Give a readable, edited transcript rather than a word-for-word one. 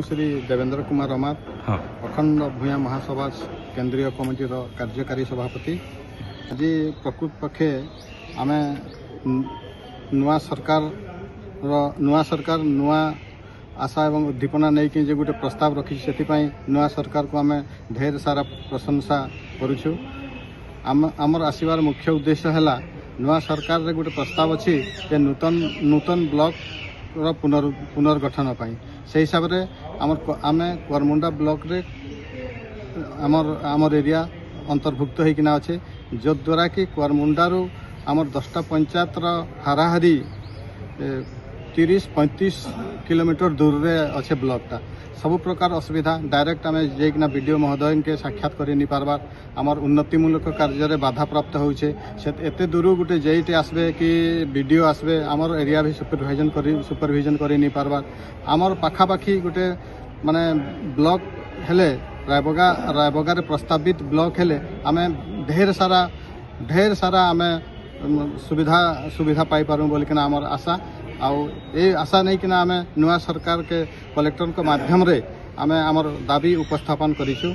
श्री देवेंद्र कुमार अमार हाँ अखंड भूया महासभा केंद्रीय कमिटी कार्यकारी सभापति। आज प्रकृत पक्षे आम नुआ सरकार नुआ आशा एवं उद्दीपना नहीं कि गोटे प्रस्ताव रखी से नुआ सरकार को आम ढेर सारा प्रशंसा करुछु। आमर आसबार मुख्य उद्देश्य है नुआ सरकार रे गोटे प्रस्ताव अच्छी नूतन ब्लॉक पुनर्गठन से हिसाब से आम करमुंडा ब्लॉक रे आमर एरिया अंतर्भुक्त होना अच्छे जो द्वारा कि करमुंडारू आमर 10टा पंचायत हाराहारी 30-35 किलोमीटर दूर रे अच्छे ब्लॉकटा सब प्रकार असुविधा डायरेक्ट आम जाइना वीडियो महोदय के साक्षात कर नहीं पार्बार आमर उन्नतिमूलक कार्य बाधा प्राप्त होचे एते दूर गोटे जेईटे आसबे कि वीडियो आसबे आमर एरिया भी सुपरविजन कर नहीं पार्बार आमर पाखापाखी गोटे माने ब्लॉक हेले रायबगार प्रस्तावित ब्लॉक हेले आम ढेर सारा आम सुविधा पाई पारूँ बोलिकिना आमर आशा ये आशा नहीं कि आम नुआ सरकार के कलेक्टर माध्यम रे आम आमर दाबी उपस्थापन करिछु।